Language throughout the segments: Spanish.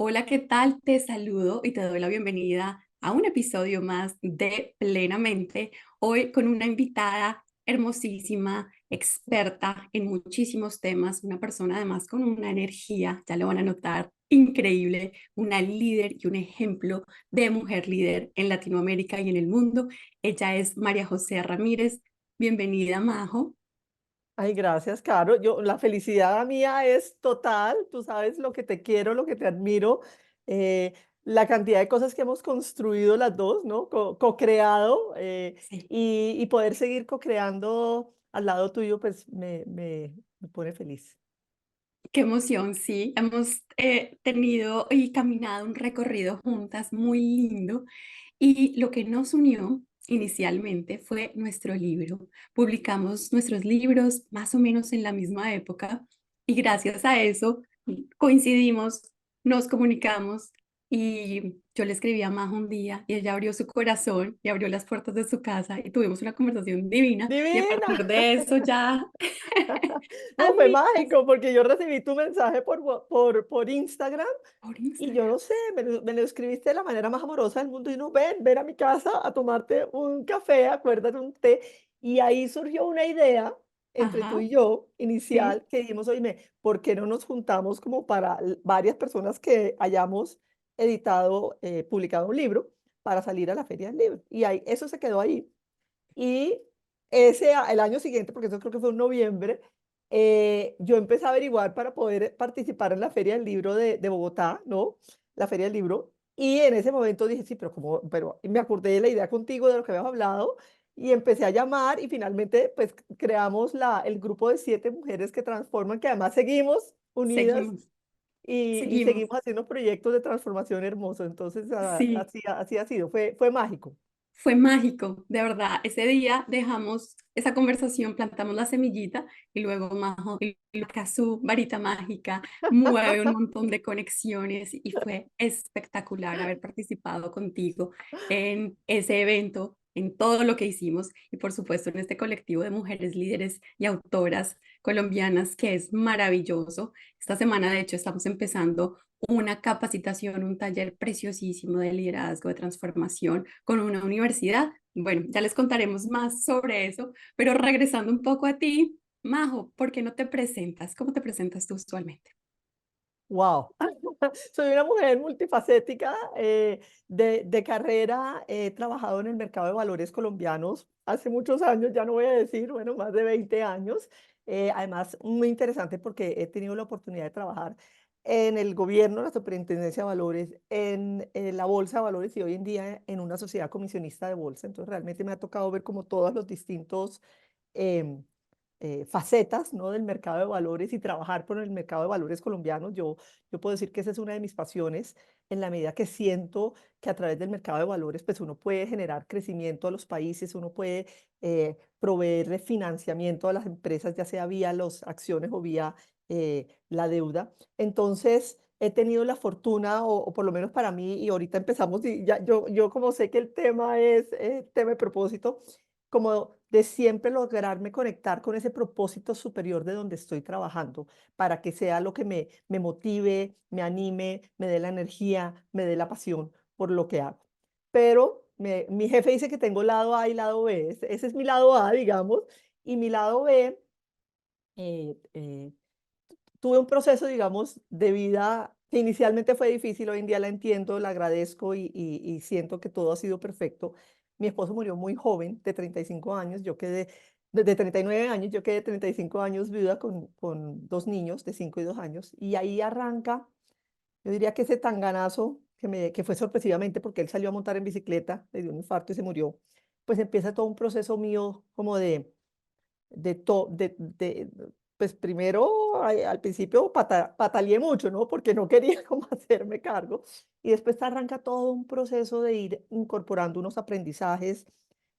Hola, ¿qué tal? Te saludo y te doy la bienvenida a un episodio más de Plenamente. Hoy con una invitada hermosísima, experta en muchísimos temas, una persona además con una energía, ya lo van a notar, increíble, una líder y un ejemplo de mujer líder en Latinoamérica y en el mundo. Ella es María José Ramírez. Bienvenida, Majo. Ay, gracias, Caro. La felicidad mía es total. Tú sabes lo que te quiero, lo que te admiro, eh, la cantidad de cosas que hemos construido las dos, ¿no? Co-creado Sí. y poder seguir co-creando al lado tuyo, pues me pone feliz. Qué emoción, sí. Hemos tenido y caminado un recorrido juntas muy lindo y lo que nos unió inicialmente fue nuestro libro. Publicamos nuestros libros más o menos en la misma época y gracias a eso coincidimos, nos comunicamos y yo le escribí a Majo un día y ella abrió su corazón y abrió las puertas de su casa y tuvimos una conversación divina y a Divina. partir de eso ya... No, fue amigas mágico porque yo recibí tu mensaje por Instagram. por Y yo no Instagram. sé, me lo escribiste de la manera más amorosa del mundo y no, ven a mi casa a tomarte un café, acuérdate, un té. Y ahí surgió una idea entre tú Ajá, y yo, sí, inicial, que dijimos, oye, ¿por qué no nos juntamos como para varias personas que hayamos editado, publicado un libro para salir a la Feria del Libro? Y ahí, eso se quedó ahí. Y el año siguiente, porque eso creo que fue en noviembre, yo empecé a averiguar para poder participar en la Feria del Libro de Bogotá, ¿no? La Feria del Libro. Y en ese momento dije, sí, pero como, pero y me acordé de la idea contigo, de lo que habíamos hablado, y empecé a llamar y finalmente pues creamos el grupo de 7 mujeres que transforman, que además seguimos unidas seguimos, y seguimos. seguimos haciendo proyectos de transformación hermosos. Entonces, Sí, así ha sido, fue mágico. fue mágico, de verdad. Ese día dejamos esa conversación, plantamos la semillita y luego Majo iluca su varita mágica, mueve un montón de conexiones y fue espectacular haber participado contigo en ese evento, en todo lo que hicimos y por supuesto en este colectivo de mujeres líderes y autoras colombianas que es maravilloso. Esta semana, de hecho, estamos empezando una capacitación, un taller preciosísimo de liderazgo, de transformación con una universidad. Bueno, ya les contaremos más sobre eso, pero regresando un poco a ti, Majo, ¿por qué no te presentas? ¿Cómo te presentas tú usualmente? Wow. Soy una mujer multifacética, de carrera. He trabajado en el mercado de valores colombianos hace muchos años, ya no voy a decir, bueno, más de 20 años. Además, muy interesante porque he tenido la oportunidad de trabajar en el gobierno, la Superintendencia de Valores, en la Bolsa de Valores y hoy en día en una sociedad comisionista de bolsa. Entonces, realmente me ha tocado ver como todos los distintos em, facetas, ¿no? Del mercado de valores y trabajar por el mercado de valores colombianos. Yo puedo decir que esa es una de mis pasiones en la medida que siento que a través del mercado de valores pues uno puede generar crecimiento a los países, uno puede proveerle financiamiento a las empresas, ya sea vía las acciones o vía la deuda. Entonces, he tenido la fortuna, o por lo menos para mí, y ahorita empezamos, y ya yo como sé que el tema es tema de propósito, como de siempre lograrme conectar con ese propósito superior de donde estoy trabajando, para que sea lo que me motive, me anime, me dé la energía, me dé la pasión por lo que hago. Pero mi jefe dice que tengo lado A y lado B. Ese es mi lado A, digamos, y mi lado B, eh, eh, tuve un proceso, digamos, de vida que inicialmente fue difícil, hoy en día la entiendo, la agradezco y siento que todo ha sido perfecto. Mi esposo murió muy joven, de 35 años, yo quedé, de 39 años, yo quedé de 35 años viuda con 2 niños de 5 y 2 años, y ahí arranca, yo diría que ese tanganazo que fue sorpresivamente porque él salió a montar en bicicleta, le dio un infarto y se murió, pues empieza todo un proceso mío como de, to- de- pues primero al principio pataleé mucho, ¿no? Porque no quería como hacerme cargo. Y después arranca todo un proceso de ir incorporando unos aprendizajes,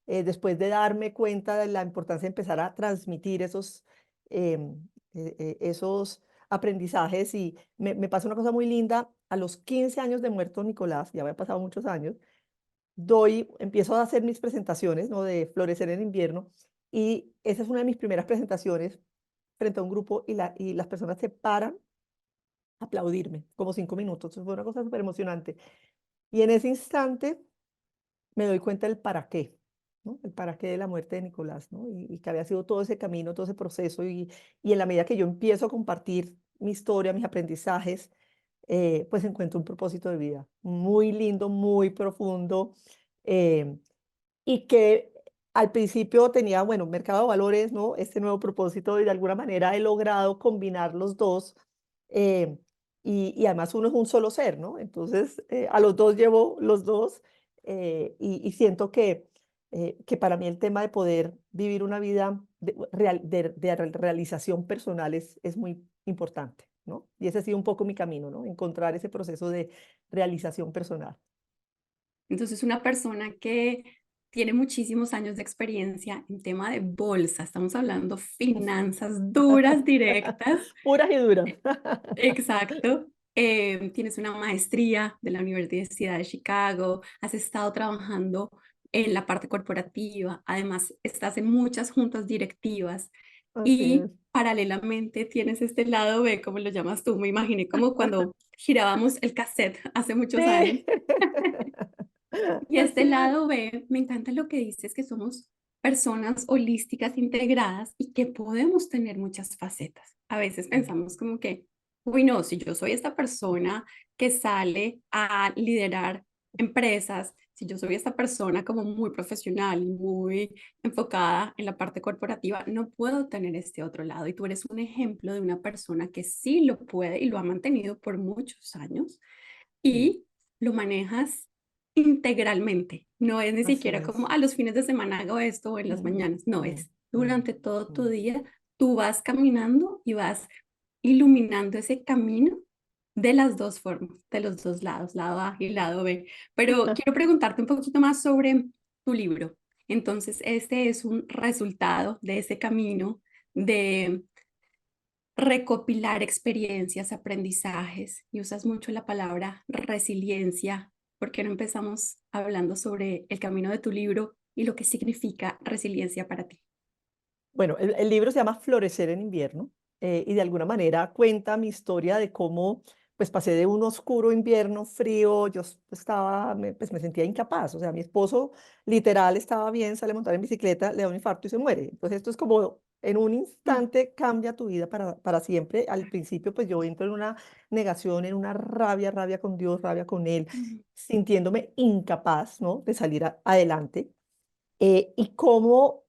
después de darme cuenta de la importancia de empezar a transmitir esos aprendizajes. Y me pasa una cosa muy linda, a los 15 años de muerto Nicolás, ya había pasado muchos años, empiezo a hacer mis presentaciones, ¿no? De Florecer en Invierno, y esa es una de mis primeras presentaciones frente a un grupo y las personas se paran aplaudirme, como 5 minutos. Fue una cosa súper emocionante. Y en ese instante me doy cuenta del para qué, ¿no? El para qué de la muerte de Nicolás, ¿no? Y que había sido todo ese camino, todo ese proceso. Y en la medida que yo empiezo a compartir mi historia, mis aprendizajes, pues encuentro un propósito de vida muy lindo, muy profundo. eh, y que al principio tenía, bueno, mercado de valores, ¿no? Este nuevo propósito y de alguna manera he logrado combinar los dos. eh, y además uno es un solo ser, ¿no? Entonces, a los dos llevo los dos y siento que para mí el tema de poder vivir una vida de realización personal es muy importante, ¿no? Y ese ha sido un poco mi camino, ¿no? Encontrar ese proceso de realización personal. Entonces, una persona que tiene muchísimos años de experiencia en tema de bolsa, estamos hablando Uf. finanzas duras, directas, Puras y duras. exacto. Tienes una maestría de la Universidad de Chicago, has estado trabajando en la parte corporativa, además estás en muchas juntas directivas Así es. y paralelamente tienes este lado B, como lo llamas tú, me imaginé como cuando girábamos el cassette hace muchos años. Sí. Y este Así es. lado B, me encanta lo que dices, que somos personas holísticas integradas y que podemos tener muchas facetas. A veces Mm, pensamos como que, uy, no, si yo soy esta persona que sale a liderar empresas, si yo soy esta persona como muy profesional y muy enfocada en la parte corporativa, no puedo tener este otro lado. Y tú eres un ejemplo de una persona que sí lo puede y lo ha mantenido por muchos años mm, y lo manejas integralmente. No es ni así siquiera como es. a los fines de semana hago esto o en las Mm, mañanas. No, mm, es mm, durante todo tu mm. día. Tú vas caminando y vas iluminando ese camino de las dos formas, de los dos lados, lado A y lado B. Pero quiero preguntarte un poquito más sobre tu libro. Entonces, este es un resultado de ese camino de recopilar experiencias, aprendizajes, y usas mucho la palabra resiliencia. ¿Por qué no empezamos hablando sobre el camino de tu libro y lo que significa resiliencia para ti? Bueno, el libro se llama Florecer en invierno y de alguna manera cuenta mi historia de cómo pues pasé de un oscuro invierno frío, pues me sentía incapaz, o sea, mi esposo literal estaba bien, sale a montar en bicicleta, le da un infarto y se muere. Entonces esto es como en un Mm, instante cambia tu vida para siempre. Al principio pues yo entro en una negación, en una rabia, rabia con Dios, rabia con Él, mm, sintiéndome incapaz, ¿no? De salir adelante. Y cómo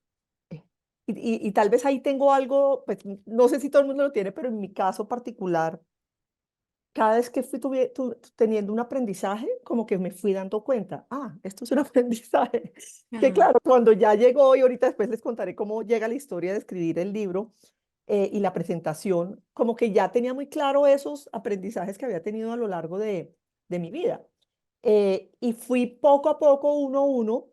y tal vez ahí tengo algo, pues, no sé si todo el mundo lo tiene, pero en mi caso particular, cada vez que fui teniendo un aprendizaje, como que me fui dando cuenta, esto es un aprendizaje. Que ah, claro, cuando ya llegó, y ahorita después les contaré cómo llega la historia de escribir el libro, y la presentación, como que ya tenía muy claro esos aprendizajes que había tenido a lo largo de mi vida. Y fui poco a poco, uno a uno,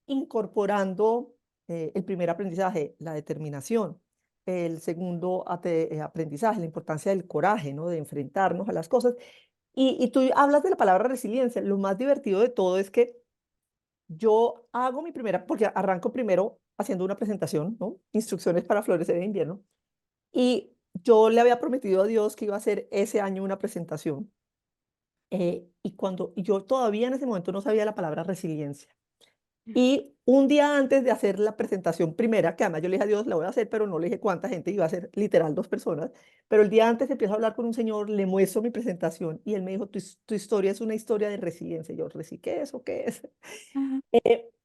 incorporando el primer aprendizaje, la determinación. El segundo aprendizaje, la importancia del coraje, ¿no? De enfrentarnos a las cosas. Y tú hablas de la palabra resiliencia. Lo más divertido de todo es que yo hago mi primera, porque arranco primero haciendo una presentación, ¿no? Instrucciones para florecer en invierno. Y yo le había prometido a Dios que iba a hacer ese año una presentación. Y yo todavía en ese momento no sabía la palabra resiliencia. Y un día antes de hacer la presentación primera, que además yo le dije a Dios, la voy a hacer, pero no le dije cuánta gente iba a ser, literal 2 personas. Pero el día antes empiezo a hablar con un señor, le muestro mi presentación y él me dijo, tu historia es una historia de resiliencia. Y yo, ¿qué es o qué es? ah,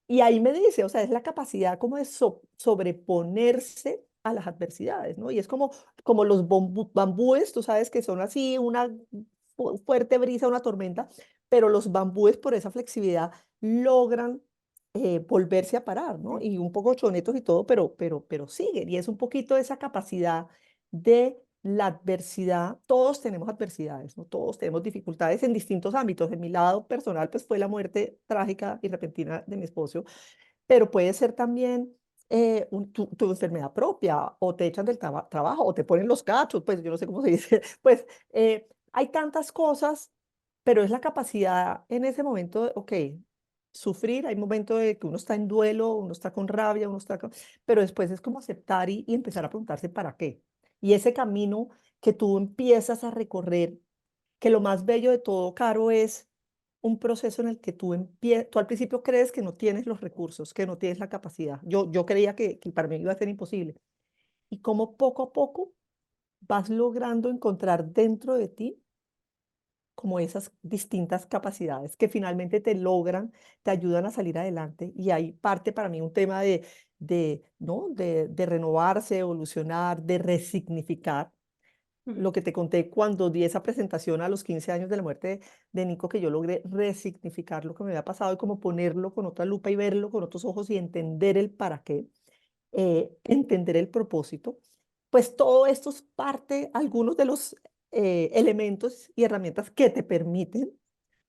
Y ahí me dice, o sea, es la capacidad como de sobreponerse a las adversidades, ¿no? Y es como los bambúes, tú sabes que son así, una fuerte brisa, una tormenta, pero los bambúes por esa flexibilidad logran volverse a parar, ¿no? Y un poco chonetos y todo, pero siguen. Y es un poquito esa capacidad de la adversidad. Todos tenemos adversidades, ¿no? Todos tenemos dificultades en distintos ámbitos. En mi lado personal, pues fue la muerte trágica y repentina de mi esposo, pero puede ser también tu enfermedad propia, o te echan del trabajo, o te ponen los cachos, pues yo no sé cómo se dice, pues hay tantas cosas, pero es la capacidad en ese momento de, ok, sufrir, hay momentos de que uno está en duelo, uno está con rabia, pero después es como aceptar y empezar a preguntarse para qué. Y ese camino que tú empiezas a recorrer que lo más bello de todo, Caro, es un proceso en el que tú al principio crees que no tienes los recursos, que no tienes la capacidad. Yo creía que para mí iba a ser imposible. Y como poco a poco vas logrando encontrar dentro de ti como esas distintas capacidades que finalmente te logran, te ayudan a salir adelante. Y ahí parte para mí un tema ¿no? de renovarse, evolucionar, de resignificar. Mm. Lo que te conté cuando di esa presentación a los 15 años de la muerte de Nico, que yo logré resignificar lo que me había pasado y como ponerlo con otra lupa y verlo con otros ojos y entender el para qué, entender el propósito. Pues todo esto es parte, algunos de los elementos y herramientas que te permiten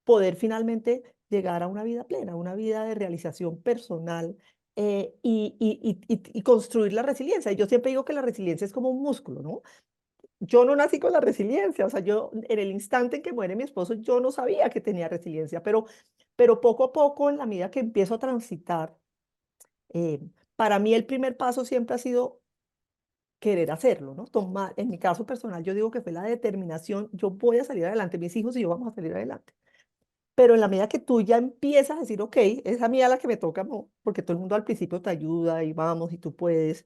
poder finalmente llegar a una vida plena, una vida de realización personal, y construir la resiliencia. Y yo siempre digo que la resiliencia es como un músculo, ¿no? Yo no nací con la resiliencia, o sea, yo en el instante en que muere mi esposo, yo no sabía que tenía resiliencia, pero poco a poco, en la medida que empiezo a transitar, eh, para mí el primer paso siempre ha sido querer hacerlo, ¿no? Tomar, en mi caso personal, yo digo que fue la determinación, yo voy a salir adelante, mis hijos y yo vamos a salir adelante. Pero en la medida que tú ya empiezas a decir, ok, es a mí a la que me toca, no, porque todo el mundo al principio te ayuda y vamos y tú puedes,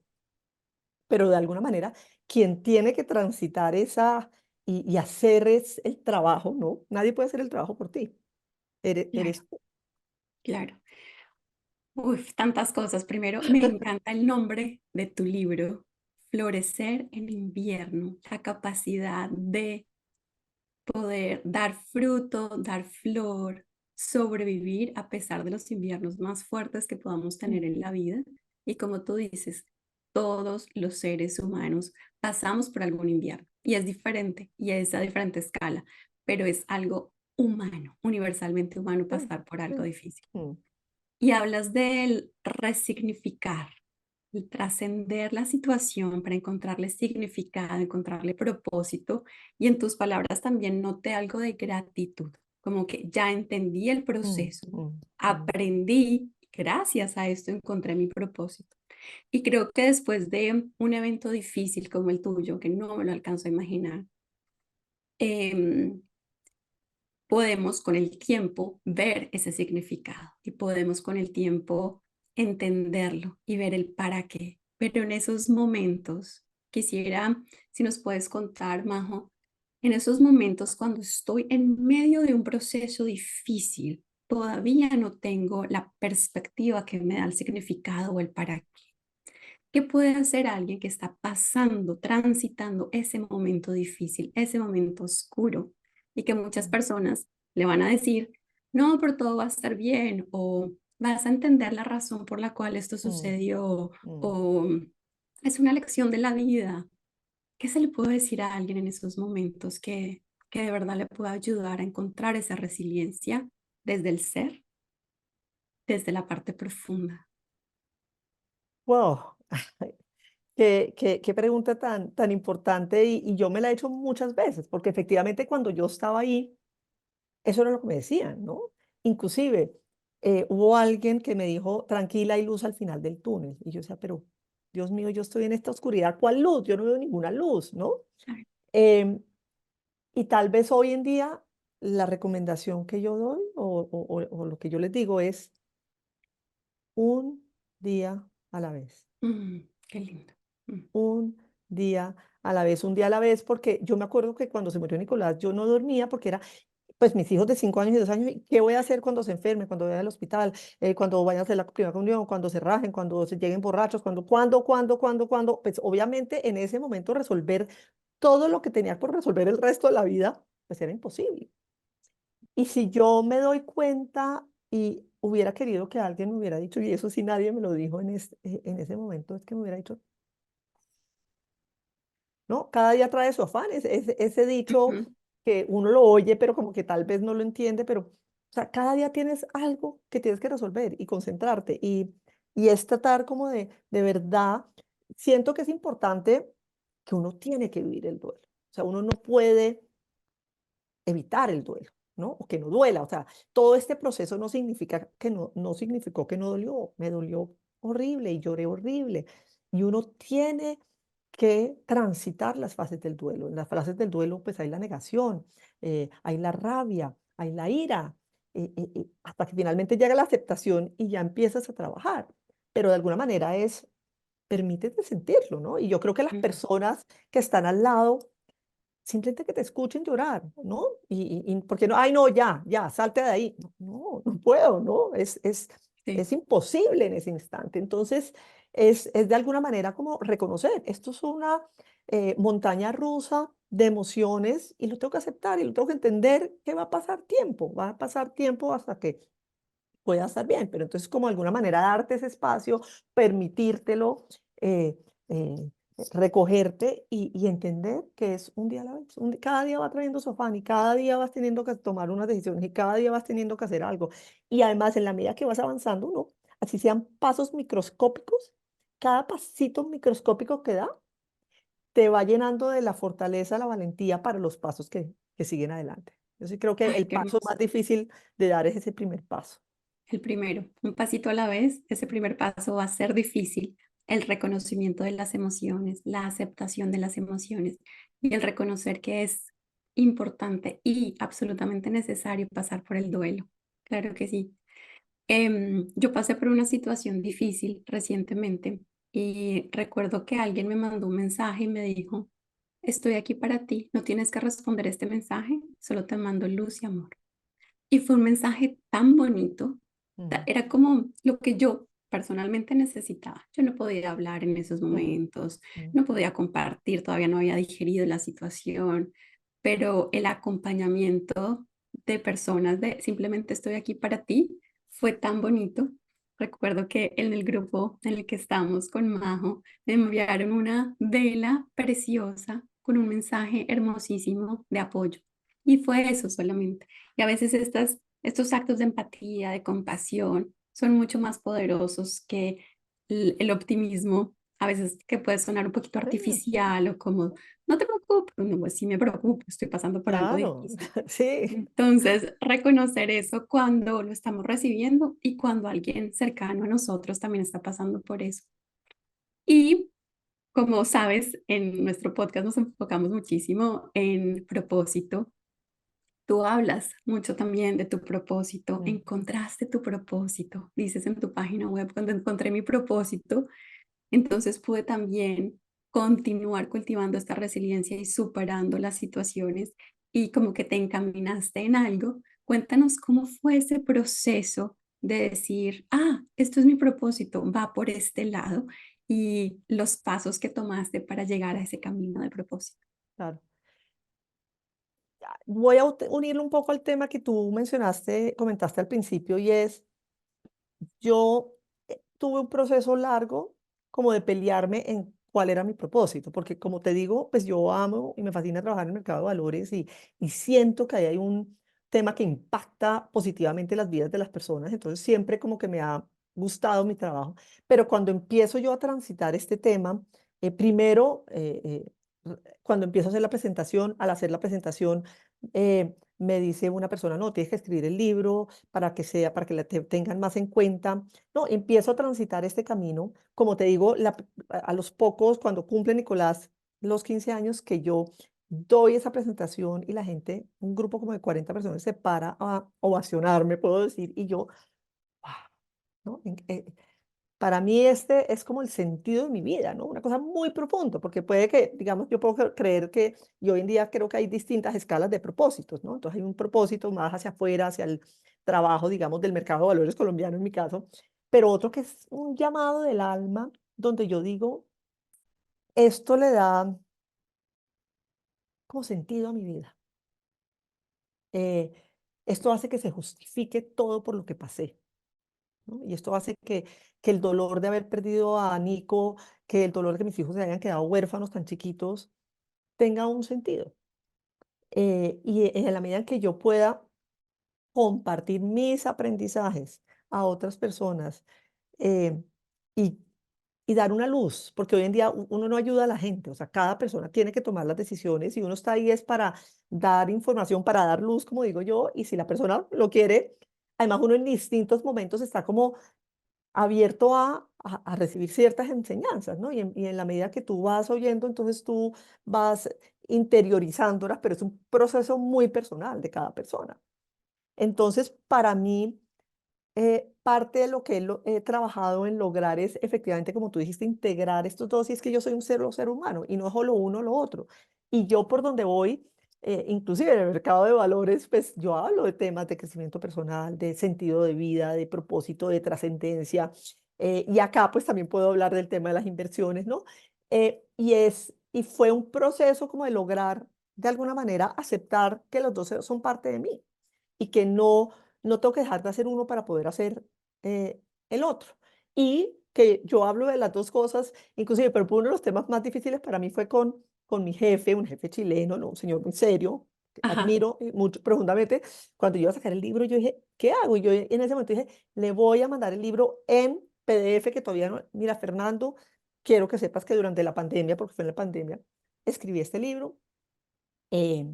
pero de alguna manera, quien tiene que transitar esa y hacer es el trabajo, ¿no? Nadie puede hacer el trabajo por ti, Claro, eres tú. claro. Uf, tantas cosas. Primero, me encanta el nombre de tu libro, Florecer en invierno, la capacidad de poder dar fruto, dar flor, sobrevivir a pesar de los inviernos más fuertes que podamos tener Mm, en la vida. Y como tú dices, todos los seres humanos pasamos por algún invierno y es diferente y es a diferente escala, pero es algo humano, universalmente humano sí, pasar por algo sí, difícil. mm, Y hablas del resignificar, el trascender la situación para encontrarle significado, encontrarle propósito. Y en tus palabras también noté algo de gratitud, como que ya entendí el mm, proceso, mm, mm. aprendí, gracias a esto encontré mi propósito. Y creo que después de un evento difícil como el tuyo, que no me lo alcanzo a imaginar, em, podemos con el tiempo ver ese significado y podemos con el tiempo entenderlo y ver el para qué. Pero en esos momentos, quisiera, si nos puedes contar, Majo, en esos momentos cuando estoy en medio de un proceso difícil, todavía no tengo la perspectiva que me da el significado o el para qué. ¿Qué puede hacer alguien que está pasando, transitando ese momento difícil, ese momento oscuro? Y que muchas Mm, personas le van a decir, no, pero todo va a estar bien, o vas a entender la razón por la cual esto mm, sucedió, mm. o es una lección de la vida. ¿Qué se le puede decir a alguien en esos momentos que de verdad le pueda ayudar a encontrar esa resiliencia desde el ser, desde la parte profunda? Wow, qué pregunta tan importante y yo me la he hecho muchas veces, porque efectivamente cuando yo estaba ahí, eso era lo que me decían, ¿no? Inclusive, hubo alguien que me dijo: "Tranquila, hay luz al final del túnel". Y yo decía: "Pero, Dios mío, yo estoy en esta oscuridad, ¿cuál luz? Yo no veo ninguna luz", ¿no? Claro. Em, y tal vez hoy en día la recomendación que yo doy o lo que yo les digo es: un día a la vez. Qué lindo. Mm, Un día a la vez, un día a la vez, porque yo me acuerdo que cuando se murió Nicolás, yo no dormía porque era, pues, mis hijos de 5 años y 2 años, ¿y qué voy a hacer cuando se enferme, cuando vaya al hospital, cuando vayan a hacer la primera comunión, cuando se rajen, cuando se lleguen borrachos, cuando? Pues, obviamente, en ese momento resolver todo lo que tenía por resolver el resto de la vida, pues, era imposible. Y si yo me doy cuenta y hubiera querido que alguien me hubiera dicho, y eso sí nadie me lo dijo en ese momento, es que me hubiera dicho: ¿no? Cada día trae su afán, ese dicho ujú. que uno lo oye, pero como que tal vez no lo entiende, pero, o sea, cada día tienes algo que tienes que resolver y concentrarte, y es tratar como de verdad, siento que es importante que uno tiene que vivir el duelo, o sea, uno no puede evitar el duelo, ¿no? O que no duela, o sea, todo este proceso no significa que no significó que no dolió, me dolió horrible y lloré horrible, y uno tiene que transitar las fases del duelo. En las fases del duelo, pues hay la negación, hay la rabia, hay la ira, hasta que finalmente llega la aceptación y ya empiezas a trabajar. Pero de alguna manera es, permítete sentirlo, ¿no? Y yo creo que las Mm, personas que están al lado, simplemente que te escuchen llorar, ¿no? Y ¿por qué no? Ay, no, ya, ya, salte de ahí. No, no, no puedo, ¿no? sí, Es imposible en ese instante. Entonces, es de alguna manera como reconocer, esto es una montaña rusa de emociones y lo tengo que aceptar y lo tengo que entender que va a pasar tiempo hasta que pueda estar bien, pero entonces como de alguna manera darte ese espacio, permitírtelo, eh, eh, recogerte y entender que es un día a la vez. Cada día va trayendo su afán y cada día vas teniendo que tomar unas decisiones y cada día vas teniendo que hacer algo. Y además en la medida que vas avanzando, uno, así sean pasos microscópicos, cada pasito microscópico que da te va llenando de la fortaleza, la valentía para los pasos que siguen adelante. Yo sí creo que ay, el qué paso hermoso. más difícil de dar es ese primer paso. El primero, un pasito a la vez, ese primer paso va a ser difícil. El reconocimiento de las emociones, la aceptación de las emociones y el reconocer que es importante y absolutamente necesario pasar por el duelo. Claro que sí. Yo pasé por una situación difícil recientemente y recuerdo que alguien me mandó un mensaje y me dijo, estoy aquí para ti, no tienes que responder este mensaje, solo te mando luz y amor. Y fue un mensaje tan bonito, Mm, era como lo que yo personalmente necesitaba. Yo no podía hablar en esos mm, momentos, mm. no podía compartir, todavía no había digerido la situación, pero el acompañamiento de personas de simplemente estoy aquí para ti fue tan bonito. Recuerdo que en el grupo en el que estamos con Majo, me enviaron una vela preciosa con un mensaje hermosísimo de apoyo. Y fue eso solamente. Y a veces estos actos de empatía, de compasión, son mucho más poderosos que el optimismo, a veces que puede sonar un poquito Sí, artificial o como, no te preocupes, no, pues sí me preocupo, estoy pasando por algo claro, difícil. sí, Entonces, reconocer eso cuando lo estamos recibiendo y cuando alguien cercano a nosotros también está pasando por eso. Y como sabes, en nuestro podcast nos enfocamos muchísimo en propósito. Tú hablas mucho también de tu propósito, mm, encontraste tu propósito, dices en tu página web, cuando encontré mi propósito, entonces pude también continuar cultivando esta resiliencia y superando las situaciones y como que te encaminaste en algo. Cuéntanos cómo fue ese proceso de decir, ah, esto es mi propósito, va por este lado y los pasos que tomaste para llegar a ese camino de propósito. claro. Voy a unirlo un poco al tema que tú mencionaste, comentaste al principio, y es, yo tuve un proceso largo como de pelearme en cuál era mi propósito, porque como te digo, pues yo amo y me fascina trabajar en el mercado de valores y siento que ahí hay un tema que impacta positivamente las vidas de las personas, entonces siempre como que me ha gustado mi trabajo, pero cuando empiezo yo a transitar este tema, primero, cuando empiezo a hacer la presentación, al hacer la presentación, me dice una persona, no, tienes que escribir el libro para que sea, para que tengan más en cuenta. No, empiezo a transitar este camino. Como te digo, a los pocos, cuando cumple Nicolás los 15 años, que yo doy esa presentación y la gente, un grupo como de 40 personas, se para a ovacionarme, puedo decir, y yo, "Guau", ¿no? Para mí este es como el sentido de mi vida, ¿no? Una cosa muy profunda, porque puede que, digamos, yo puedo creer que, y hoy en día creo que hay distintas escalas de propósitos, ¿no? Entonces hay un propósito más hacia afuera, hacia el trabajo, digamos, del mercado de valores colombiano en mi caso, pero otro que es un llamado del alma, donde yo digo, esto le da como sentido a mi vida. Eh, Esto hace que se justifique todo por lo que pasé. ¿No? Y esto hace que el dolor de haber perdido a Nico, que el dolor de que mis hijos se hayan quedado huérfanos tan chiquitos, tenga un sentido. Y en la medida en que yo pueda compartir mis aprendizajes a otras personas eh, y, y dar una luz, porque hoy en día uno no ayuda a la gente, o sea, cada persona tiene que tomar las decisiones y uno está ahí es para dar información, para dar luz, como digo yo, y si la persona lo quiere, además uno en distintos momentos está como abierto a recibir ciertas enseñanzas, ¿no? Y en la medida que tú vas oyendo, entonces tú vas interiorizándolas, pero es un proceso muy personal de cada persona. Entonces, para mí, parte de lo que he trabajado en lograr es efectivamente, como tú dijiste, integrar estos dos, y es que yo soy un ser humano y no es lo uno o lo otro. Y yo por donde voy, inclusive en el mercado de valores, pues yo hablo de temas de crecimiento personal, de sentido de vida, de propósito, de trascendencia. Y acá pues también puedo hablar del tema de las inversiones, ¿no? Y fue un proceso como de lograr, de alguna manera, aceptar que los dos son parte de mí y que no tengo que dejar de hacer uno para poder hacer el otro. Y que yo hablo de las dos cosas, inclusive, pero uno de los temas más difíciles para mí fue con mi jefe, un jefe chileno, ¿no? Un señor muy serio, que Ajá, admiro mucho profundamente. Cuando yo iba a sacar el libro, yo dije, ¿qué hago? Y yo en ese momento dije, le voy a mandar el libro en PDF, que todavía no, mira, Fernando, quiero que sepas que durante la pandemia, porque fue en la pandemia, escribí este libro. eh,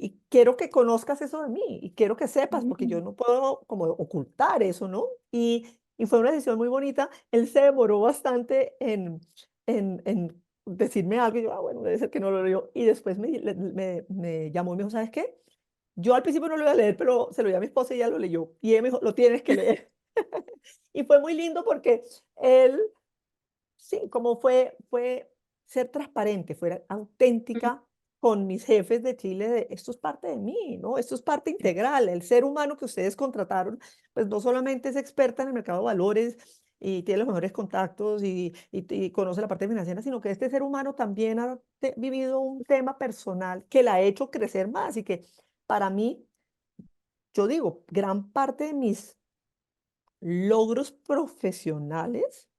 y quiero que conozcas eso de mí y quiero que sepas, porque mm, yo no puedo como ocultar eso, ¿no? Y fue una decisión muy bonita. Él se demoró bastante en decirme algo y yo, bueno, debe ser que no lo leyó. Y después me llamó y me dijo, ¿sabes qué? Yo al principio no lo iba a leer, pero se lo di a mi esposa y ella lo leyó. Y ella me dijo, lo tienes que leer. Y fue muy lindo porque él sí, como fue ser transparente, fuera mm, auténtica con mis jefes de Chile de esto es parte de mí, ¿no? Esto es parte sí. integral. El ser humano que ustedes contrataron, pues no solamente es experta en el mercado de valores y tiene los mejores contactos y conoce la parte financiera, sino que este ser humano también ha vivido un tema personal que la ha hecho crecer más y que para mí, yo digo, gran parte de mis logros profesionales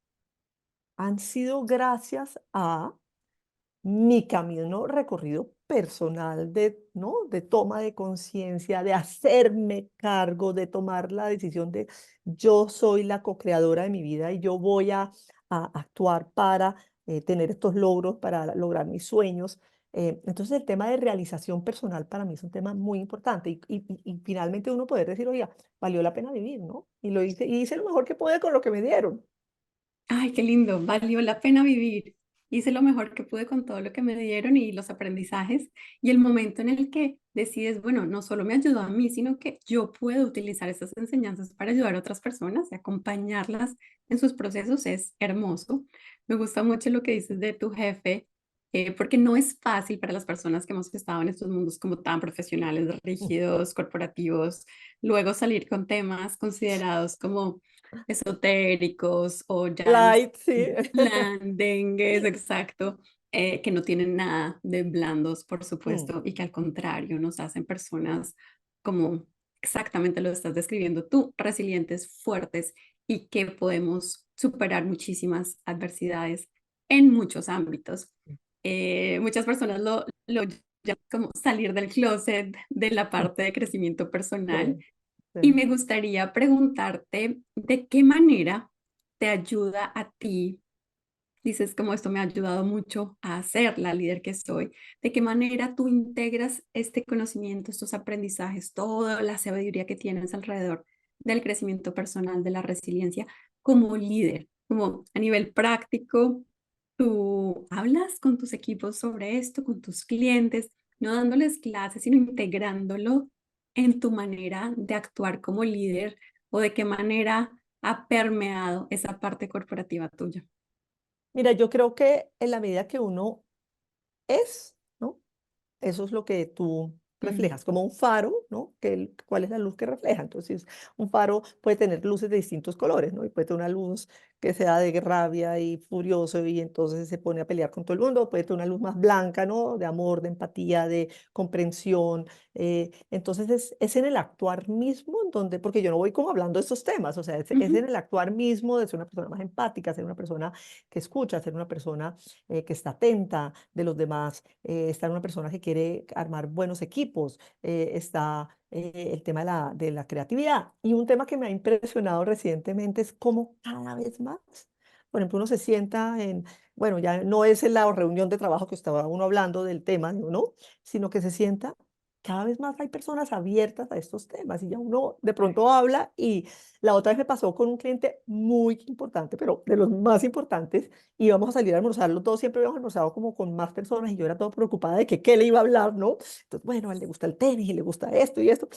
han sido gracias a mi camino recorrido personal de, ¿no? De toma de conciencia, de hacerme cargo, de tomar la decisión de yo soy la co-creadora de mi vida y yo voy a actuar para tener estos logros, para lograr mis sueños. Entonces el tema de realización personal para mí es un tema muy importante y finalmente uno poder decir, oiga, valió la pena vivir, ¿no? Y lo hice, y hice lo mejor que pude con lo que me dieron. Ay, qué lindo, valió la pena vivir. Hice lo mejor que pude con todo lo que me dieron y los aprendizajes y el momento en el que decides, bueno, no solo me ayudó a mí, sino que yo puedo utilizar esas enseñanzas para ayudar a otras personas y acompañarlas en sus procesos es hermoso. Me gusta mucho lo que dices de tu jefe, porque no es fácil para las personas que hemos estado en estos mundos como tan profesionales, rígidos, corporativos, luego salir con temas considerados como esotéricos o ya no sé, Light, sí. blandengues, exacto, que no tienen nada de blandos, por Mm. supuesto, y que al contrario nos hacen personas como exactamente lo estás describiendo tú, resilientes, fuertes y que podemos superar muchísimas adversidades en muchos ámbitos. Muchas personas lo llaman como salir del closet de la parte de crecimiento personal Sí, y sí. me gustaría preguntarte de qué manera te ayuda a ti, dices como esto me ha ayudado mucho a ser la líder que soy, de qué manera tú integras este conocimiento, estos aprendizajes, toda la sabiduría que tienes alrededor del crecimiento personal, de la resiliencia como líder, como a nivel práctico, tú hablas con tus equipos sobre esto, con tus clientes, no dándoles clases, sino integrándolo en tu manera de actuar como líder o de qué manera ha permeado esa parte corporativa tuya. Mira, yo creo que en la medida que uno es, ¿no? Eso es lo que tú Mm, reflejas, como un faro, ¿no? ¿Cuál es la luz que refleja? Entonces, un faro puede tener luces de distintos colores, ¿no? Y puede tener una luz que sea de rabia y furioso y entonces se pone a pelear con todo el mundo, puede tener una luz más blanca, ¿no? De amor, de empatía, de comprensión. Entonces, es en el actuar mismo en donde, porque yo no voy como hablando de estos temas, o sea, es en ujú. el actuar mismo de ser una persona más empática, ser una persona que escucha, ser una persona que está atenta de los demás, está una persona que quiere armar buenos equipos, está el tema de la creatividad. Y un tema que me ha impresionado recientemente es cómo cada vez más, por ejemplo, uno se sienta bueno, ya no es en la reunión de trabajo que estaba uno hablando del tema, ¿no? Sino que se sienta. cada vez más hay personas abiertas a estos temas y ya uno de pronto habla y la otra vez me pasó con un cliente muy importante, pero de los más importantes, y íbamos a salir a almorzar, los dos siempre habíamos almorzado como con más personas y yo era todo preocupada de que qué le iba a hablar, ¿no? Entonces, bueno, a él le gusta el tenis y le gusta esto y esto.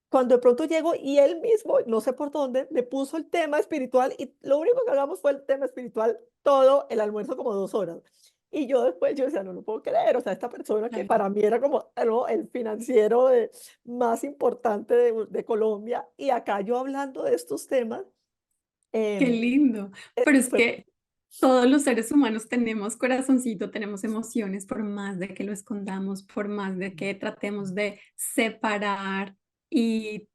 Cuando de pronto llego y él mismo, no sé por dónde, me puso el tema espiritual y lo único que hablamos fue el tema espiritual todo el almuerzo como 2 horas. Y yo después, yo decía, no lo puedo creer, o sea, esta persona que Claro. para mí era como ¿no? el financiero más importante de Colombia y acá yo hablando de estos temas, Qué em, lindo. Pero es fue, que todos los seres humanos tenemos corazoncito, tenemos emociones, por más de que lo escondamos, por más de que tratemos de separar y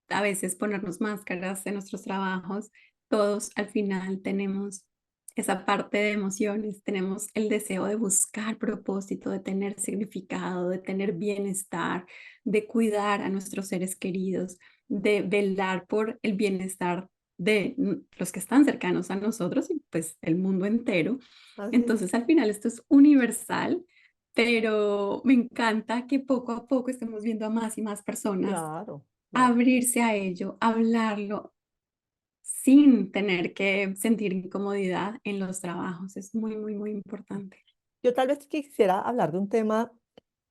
a veces ponernos máscaras en nuestros trabajos, todos al final tenemos esa parte de emociones, tenemos el deseo de buscar propósito, de tener significado, de tener bienestar, de cuidar a nuestros seres queridos, de velar por el bienestar de los que están cercanos a nosotros y pues el mundo entero. así es, Entonces, al final esto es universal, pero me encanta que poco a poco estemos viendo a más y más personas claro, claro. abrirse a ello, hablarlo sin tener que sentir incomodidad en los trabajos. Es muy, muy, muy importante. Yo tal vez quisiera hablar de un tema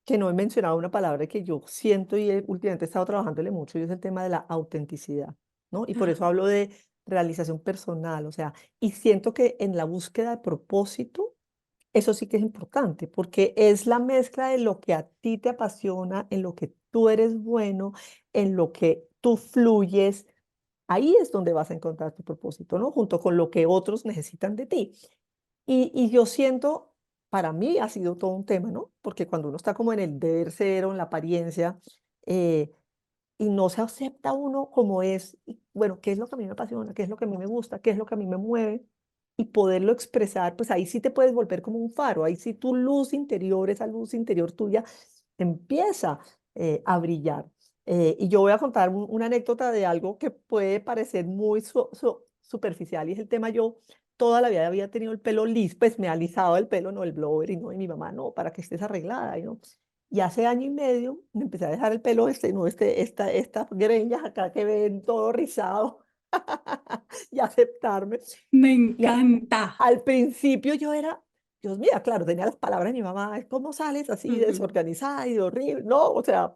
que no he mencionado, una palabra que yo siento y últimamente he estado trabajándole mucho, y es el tema de la autenticidad, ¿no? Y por eso Ajá. hablo de realización personal, o sea, y siento que en la búsqueda de propósito, eso sí que es importante, porque es la mezcla de lo que a ti te apasiona, en lo que tú eres bueno, en lo que tú fluyes, ahí es donde vas a encontrar tu propósito, ¿no? Junto con lo que otros necesitan de ti. Y yo siento, para mí ha sido todo un tema, ¿no? Porque cuando uno está como en el deber ser o en la apariencia, eh, y no se acepta uno como es, y bueno, qué es lo que a mí me apasiona, qué es lo que a mí me gusta, qué es lo que a mí me mueve, y poderlo expresar, pues ahí sí te puedes volver como un faro, ahí sí tu luz interior, esa luz interior tuya, empieza a brillar. Y yo voy a contar una anécdota de algo que puede parecer muy superficial, y es el tema, yo toda la vida había tenido el pelo liso, pues me ha alisado el pelo, no el blower, y no, y mi mamá, no, para que estés arreglada, y no. Y hace año y medio me empecé a dejar el pelo no estas greñas acá que ven todo rizado y aceptarme. Me Y encanta. al principio yo era, Dios mío, claro, tenía las palabras de mi mamá, ¿cómo sales así Ujú, desorganizada y de horrible? No, o sea,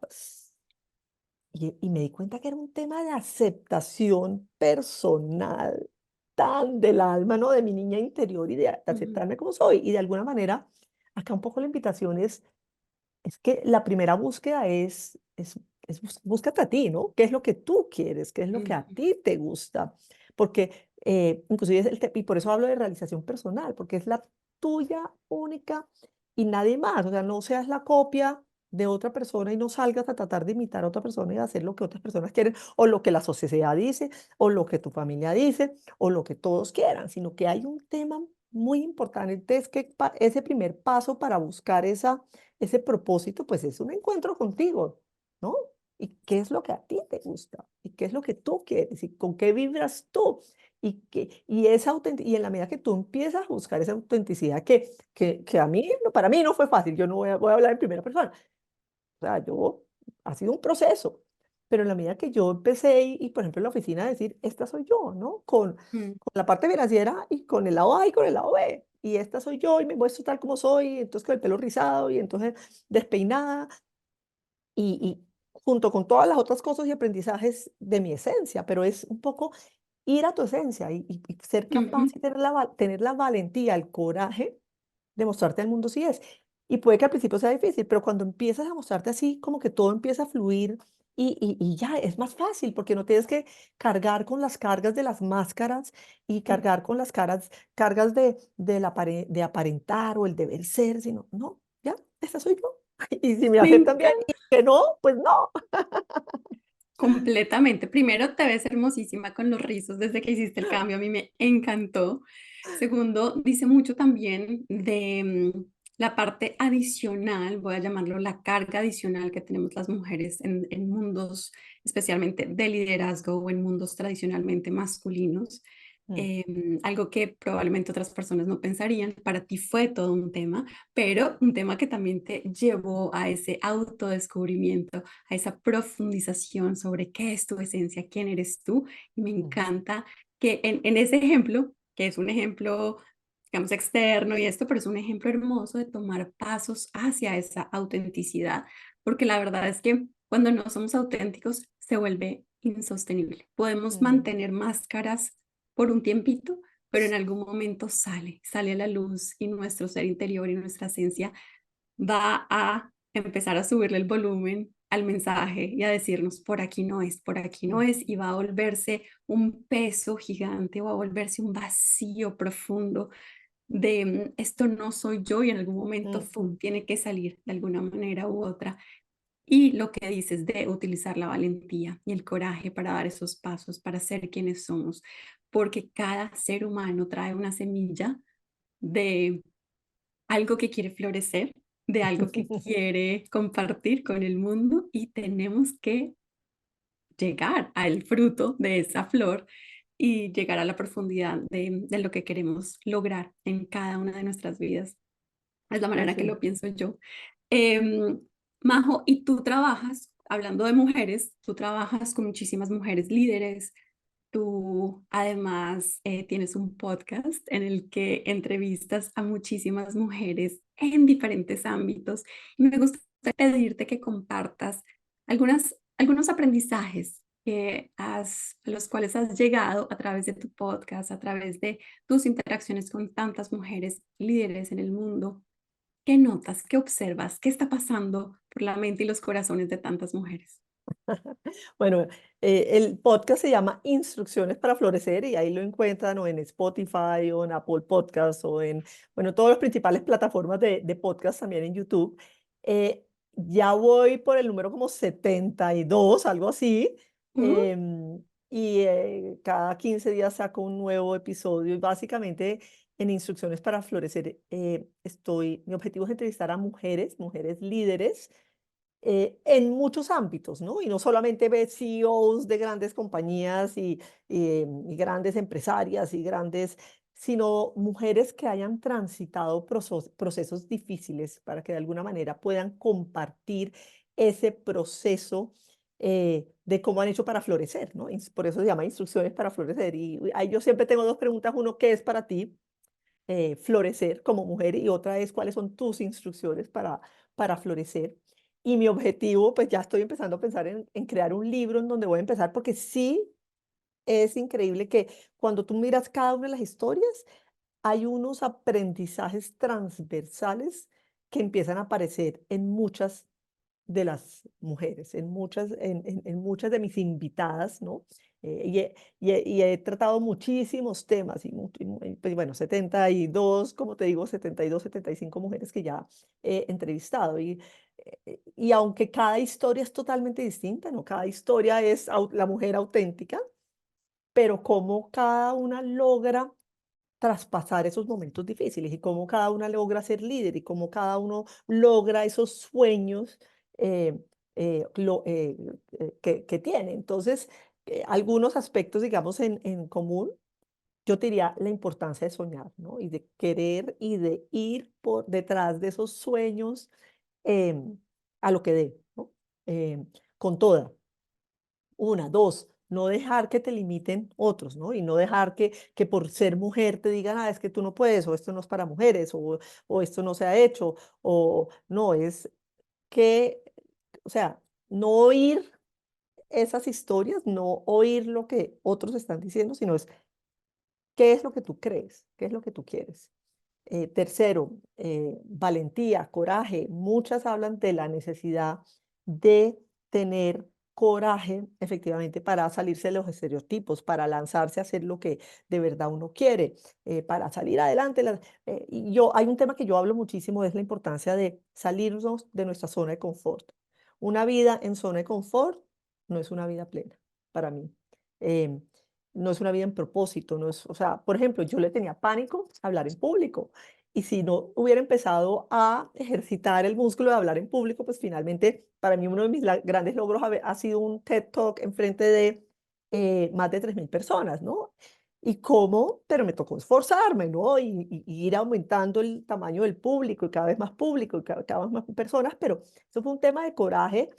y me di cuenta que era un tema de aceptación personal, tan del alma, ¿no? De mi niña interior y de ujú, aceptarme como soy. Y de alguna manera, acá un poco la invitación es que la primera búsqueda búscate a ti, ¿no? ¿Qué es lo que tú quieres? ¿Qué es lo que a ujú, ti te gusta? Porque inclusive y por eso hablo de realización personal, porque es la tuya única y nadie más. O sea, no seas la copia de otra persona y no salgas a tratar de imitar a otra persona y hacer lo que otras personas quieren o lo que la sociedad dice o lo que tu familia dice o lo que todos quieran, sino que hay un tema muy importante, es que ese primer paso para buscar ese propósito, pues es un encuentro contigo, ¿no? ¿Y qué es lo que a ti te gusta? ¿Y qué es lo que tú quieres? ¿Y con qué vibras tú? Y en la medida que tú empiezas a buscar esa autenticidad que a mí, para mí no fue fácil, yo no voy a hablar en primera persona, o sea, ha sido un proceso, pero en la medida que yo empecé por ejemplo, en la oficina a decir, esta soy yo, ¿no? ujú. Con la parte financiera y con el lado A y con el lado B. Y esta soy yo y me muestro tal como soy, entonces con el pelo rizado y entonces despeinada y junto con todas las otras cosas y aprendizajes de mi esencia, pero es un poco ir a tu esencia y ser capaz Ujú. y tener la valentía, el coraje de mostrarte al mundo si es. Y puede que al principio sea difícil, pero cuando empiezas a mostrarte así, como que todo empieza a fluir y ya es más fácil porque no tienes que cargar con las cargas de las máscaras y cargar con las cargas de aparentar o el deber ser, sino, no, ya, esa soy yo. Y si me Me aceptan bien encanta. y que no, pues no. Completamente. Primero, te ves hermosísima con los rizos desde que hiciste el cambio. A mí me encantó. Segundo, dice mucho también de la parte adicional, voy a llamarlo la carga adicional que tenemos las mujeres en mundos, especialmente de liderazgo o en mundos tradicionalmente masculinos, mm, algo que probablemente otras personas no pensarían. Para ti fue todo un tema, pero un tema que también te llevó a ese autodescubrimiento, a esa profundización sobre qué es tu esencia, quién eres tú. Y me mm, encanta que en ese ejemplo, que es un ejemplo, digamos, externo y esto, pero es un ejemplo hermoso de tomar pasos hacia esa autenticidad, porque la verdad es que cuando no somos auténticos se vuelve insostenible. Podemos mm, mantener máscaras por un tiempito, pero en algún momento sale a la luz y nuestro ser interior y nuestra esencia va a empezar a subirle el volumen al mensaje y a decirnos, por aquí no mm, es, y va a volverse un peso gigante o a volverse un vacío profundo de esto no soy yo y en algún momento mm. ¡fum! Tiene que salir de alguna manera u otra. Y lo que dices de utilizar la valentía y el coraje para dar esos pasos, para ser quienes somos, porque cada ser humano trae una semilla de algo que quiere florecer, de algo que quiere compartir con el mundo y tenemos que llegar al fruto de esa flor y llegar a la profundidad de lo que queremos lograr en cada una de nuestras vidas. Es la manera que Así. lo pienso yo. Em, Majo, y tú trabajas, hablando de mujeres, tú trabajas con muchísimas mujeres líderes. Tú además tienes un podcast en el que entrevistas a muchísimas mujeres en diferentes ámbitos. Y me gustaría pedirte que compartas algunos aprendizajes a los cuales has llegado a través de tu podcast, a través de tus interacciones con tantas mujeres líderes en el mundo. ¿Qué notas? ¿Qué observas? ¿Qué está pasando por la mente y los corazones de tantas mujeres? Bueno, el podcast se llama Instrucciones para Florecer y ahí lo encuentran o en Spotify o en Apple Podcasts o en, bueno, todas las principales plataformas de podcast, también en YouTube. Eh, ya voy por el número como 72, algo así. Uh, Cada 15 días saco un nuevo episodio y básicamente en Instrucciones para Florecer mi objetivo es entrevistar a mujeres, mujeres líderes en muchos ámbitos, ¿no? Y no solamente ver CEOs de grandes compañías y grandes empresarias y grandes, sino mujeres que hayan transitado procesos difíciles para que de alguna manera puedan compartir ese proceso de cómo han hecho para florecer, ¿no? Por eso se llama Instrucciones para Florecer. Y ahí yo siempre tengo dos preguntas. Uno, ¿qué es para ti florecer como mujer? Y otra es, ¿cuáles son tus instrucciones para florecer? Y mi objetivo, pues ya estoy empezando a pensar en crear un libro en donde voy a empezar, porque sí es increíble que cuando tú miras cada una de las historias, hay unos aprendizajes transversales que empiezan a aparecer en muchas de las mujeres, en muchas de mis invitadas, ¿no? Y he tratado muchísimos temas, pues, bueno, 72, como te digo, 72, 75 mujeres que ya he entrevistado. Y aunque cada historia es totalmente distinta, ¿no? Cada historia es la mujer auténtica, pero cómo cada una logra traspasar esos momentos difíciles y cómo cada una logra ser líder y cómo cada uno logra esos sueños eh, que tiene. Entonces, algunos aspectos, digamos, en común, yo te diría la importancia de soñar, ¿no? Y de querer y de ir por detrás de esos sueños em, a lo que dé, ¿no? Con toda. Una, dos, no dejar que te limiten otros, ¿no? Y no dejar que por ser mujer te digan, ah, es que tú no puedes, o esto no es para mujeres, o esto no se ha hecho, o no, es que, o sea, no oír esas historias, no oír lo que otros están diciendo, sino es qué es lo que tú crees, qué es lo que tú quieres. Tercero, valentía, coraje. Muchas hablan de la necesidad de tener coraje, efectivamente, para salirse de los estereotipos, para lanzarse a hacer lo que de verdad uno quiere, para salir adelante. Hay un tema que yo hablo muchísimo, es la importancia de salirnos de nuestra zona de confort. Una vida en zona de confort no es una vida plena para mí. Em, no es una vida en propósito, no es, o sea, por ejemplo, yo le tenía pánico a hablar en público y si no hubiera empezado a ejercitar el músculo de hablar en público, pues finalmente para mí uno de mis grandes logros ha sido un TED Talk en frente de más de 3.000 personas, ¿no? Y cómo, pero me tocó esforzarme, ¿no? Y ir aumentando el tamaño del público y cada vez más público y cada vez más personas, pero eso fue un tema de coraje,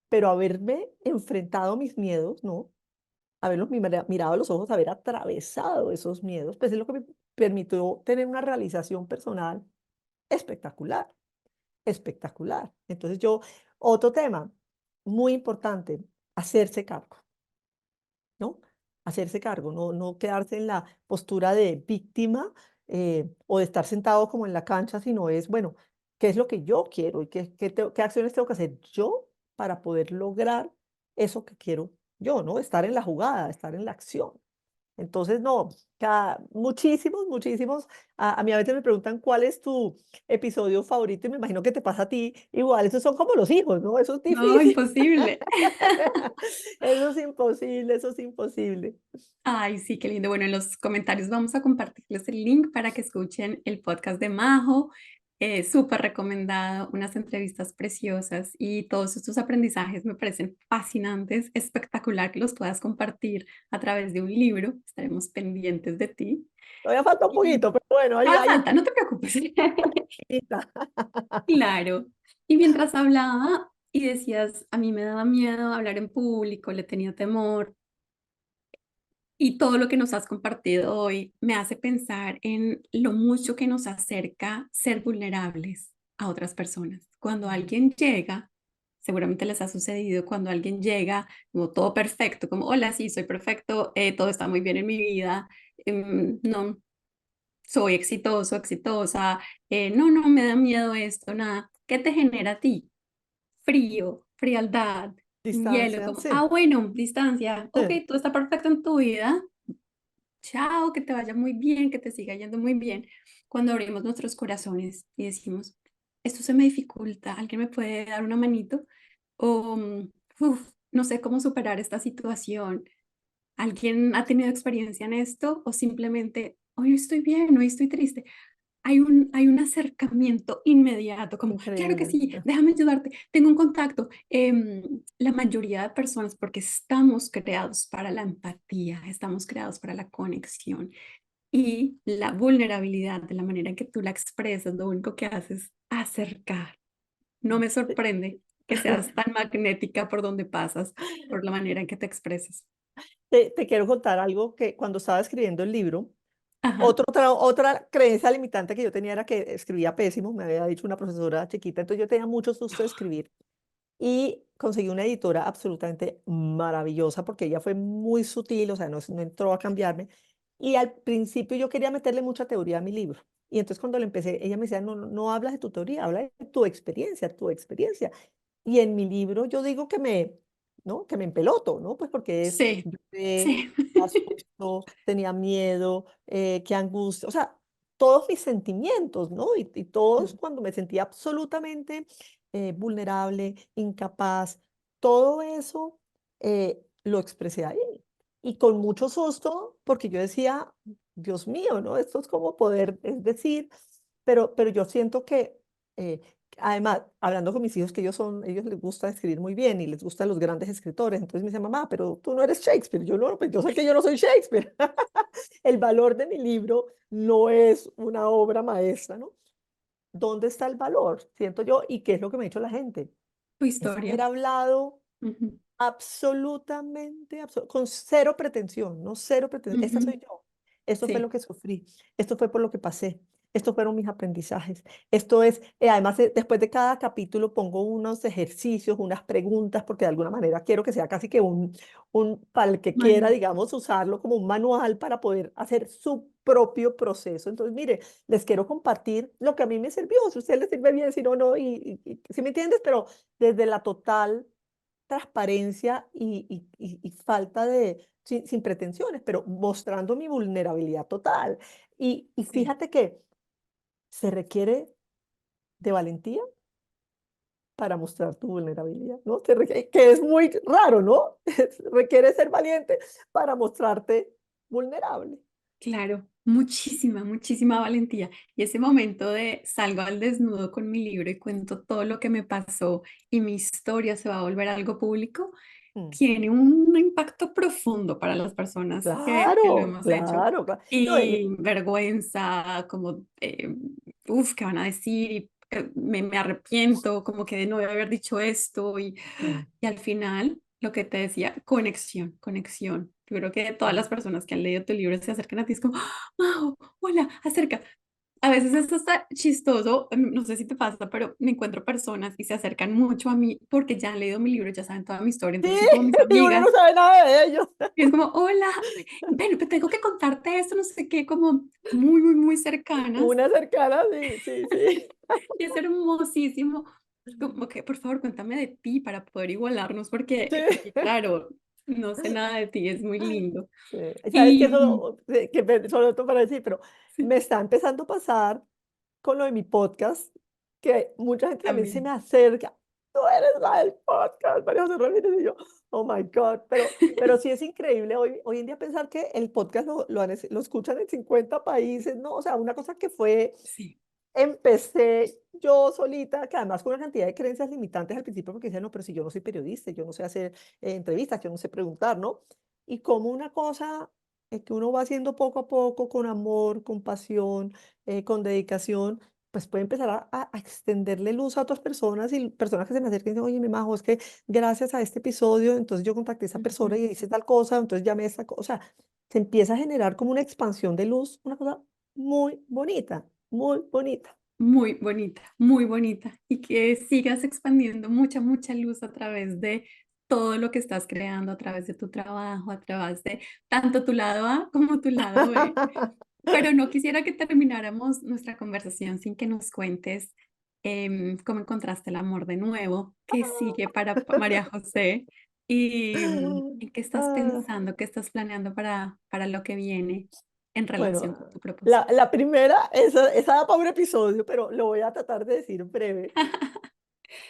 pero haberme enfrentado a mis miedos, ¿no? Haberlos mirado a los ojos, haber atravesado esos miedos, pues es lo que me permitió tener una realización personal espectacular, espectacular. Entonces yo, otro tema muy importante, hacerse cargo, ¿no? Hacerse cargo, no quedarse en la postura de víctima o de estar sentado como en la cancha, sino es, bueno, ¿qué es lo que yo quiero y qué acciones tengo que hacer yo para poder lograr eso que quiero yo, ¿no? Estar en la jugada, estar en la acción. Entonces, no, muchísimos, muchísimos. A mí a veces me preguntan cuál es tu episodio favorito y me imagino que te pasa a ti igual. Esos son como los hijos, ¿no? Eso es No, difícil. imposible. Eso es imposible, eso es imposible. Ay, sí, qué lindo. Bueno, en los comentarios vamos a compartirles el link para que escuchen el podcast de Majo. Súper recomendado, unas entrevistas preciosas y todos estos aprendizajes me parecen fascinantes, espectacular que los puedas compartir a través de un libro. Estaremos pendientes de ti. Todavía falta un Y poquito, pero bueno, ahí, nada ahí falta, no te preocupes. está. Claro. Y mientras hablaba y decías, a mí me daba miedo hablar en público, le tenía temor. Y todo lo que nos has compartido hoy me hace pensar en lo mucho que nos acerca ser vulnerables a otras personas. Cuando alguien llega, seguramente les ha sucedido, cuando alguien llega como todo perfecto, como, hola, sí, soy perfecto, todo está muy bien en mi vida, no, soy exitoso, exitosa, no, no, me da miedo esto, nada. ¿Qué te genera a ti? Frío, frialdad, hielo, Distancia, como, sí. bueno, distancia, ok, Sí. todo está perfecto en tu vida, chao, que te vaya muy bien, que te siga yendo muy bien. Cuando abrimos nuestros corazones y decimos, esto se me dificulta, ¿alguien me puede dar una manito? O, no sé cómo superar esta situación. ¿Alguien ha tenido experiencia en esto? O simplemente, hoy estoy bien, hoy estoy triste. Hay un acercamiento inmediato, como, claro que Increíble. sí, déjame ayudarte, tengo un contacto. La mayoría de personas, porque estamos creados para la empatía, estamos creados para la conexión y la vulnerabilidad, de la manera en que tú la expresas, lo único que haces es acercar. No me sorprende que seas tan magnética por donde pasas, por la manera en que te expresas. Te quiero contar algo que cuando estaba escribiendo el libro, Ajá. otra creencia limitante que yo tenía era que escribía pésimo, me había dicho una profesora chiquita, entonces yo tenía mucho susto de escribir y conseguí una editora absolutamente maravillosa porque ella fue muy sutil, o sea, no entró a cambiarme. Y al principio yo quería meterle mucha teoría a mi libro. Y entonces cuando le empecé, ella me decía, no hablas de tu teoría, habla de tu experiencia, tu experiencia. Y en mi libro yo digo ¿no? Que me empeloto, ¿no? Pues porque Sí, lloré, sí. asusto, tenía miedo, qué angustia, o sea, todos mis sentimientos, ¿no? Y todos cuando me sentía absolutamente vulnerable, incapaz, todo eso lo expresé ahí. Y con mucho susto, porque yo decía, Dios mío, ¿no? Esto es como poder, es decir, pero yo siento que eh, además, hablando con mis hijos, que ellos les gusta escribir muy bien y les gustan los grandes escritores, entonces me dice, mamá, pero tú no eres Shakespeare. Yo no, pues yo sé que yo no soy Shakespeare. El valor de mi libro no es una obra maestra, ¿no? ¿Dónde está el valor? Siento yo, ¿y qué es lo que me ha dicho la gente? Tu Es historia. haber hablado Ujú, absolutamente, con cero pretensión, no cero pretensión. Esta ujú. soy yo. Esto fue lo Sí, que sufrí. Esto fue por lo que pasé. Estos fueron mis aprendizajes. Esto es, además, después de cada capítulo pongo unos ejercicios, unas preguntas, porque de alguna manera quiero que sea casi que para el que quiera, manual. digamos, usarlo como un manual para poder hacer su propio proceso. Entonces, mire, les quiero compartir lo que a mí me sirvió. Si a usted le sirve bien, si no, no, si me entiendes, pero desde la total transparencia y falta de, sin pretensiones, pero mostrando mi vulnerabilidad total. Y Sí, fíjate que se requiere de valentía para mostrar tu vulnerabilidad, ¿no? Que es muy raro, ¿no? Requiere ser valiente para mostrarte vulnerable. claro. Muchísima, muchísima valentía. Y ese momento de salgo al desnudo con mi libro y cuento todo lo que me pasó y mi historia se va a volver algo público, Mm. tiene un impacto profundo para las personas que lo Claro, hemos hecho. claro, claro. No, Y vergüenza, como, ¿qué van a decir? Y me arrepiento, como que de no haber dicho esto. mm, Y al final, lo que te decía, conexión, conexión. Yo creo que todas mm. las personas que han leído tu libro se acercan a ti, es como, ¡Ah, Majo, hola, acerca. A veces esto está chistoso, no sé si te pasa, pero me encuentro personas y se acercan mucho a mí porque ya han leído mi libro, ya saben toda mi historia, Sí, entonces son como mis y uno amigas. no sabe nada de ellos. Y es como, hola, ven, tengo que contarte esto, no sé qué, como muy, muy, muy cercanas. Una cercana, sí, sí, sí. Y es hermosísimo. Como que, por favor, cuéntame de ti para poder igualarnos, Sí. porque claro, no sé nada de ti, es muy lindo. ¿Sabes qué? Y Eso, solo esto para decir, pero sí, me está empezando a pasar con lo de mi podcast, que mucha gente también se me también. acerca. Tú eres la del podcast, María José Ramírez, y yo, oh my God. Pero sí es increíble hoy en día pensar que el podcast lo escuchan en 50 países, ¿no? O sea, una cosa que fue. Sí. Empecé yo solita, que además con una cantidad de creencias limitantes al principio, porque decía, no, pero si yo no soy periodista, yo no sé hacer entrevistas, yo no sé preguntar, ¿no? Y como una cosa que uno va haciendo poco a poco, con amor, con pasión, con dedicación, pues puede empezar a extenderle luz a otras personas y personas que se me acerquen y dicen, oye, mi majo, es que gracias a este episodio, entonces yo contacté a esa persona Ujú. y dice tal cosa, entonces llamé a esta cosa, o sea, se empieza a generar como una expansión de luz, una cosa muy bonita, muy bonita. Muy bonita, muy bonita. Y que sigas expandiendo mucha, mucha luz a través de todo lo que estás creando, a través de tu trabajo, a través de tanto tu lado A como tu lado B. Pero no quisiera que termináramos nuestra conversación sin que nos cuentes cómo encontraste el amor de nuevo, qué sigue para María José y en qué estás Ah, pensando, qué estás planeando para lo que viene en relación bueno, con tu propósito. la primera, esa da para un episodio, pero lo voy a tratar de decir breve.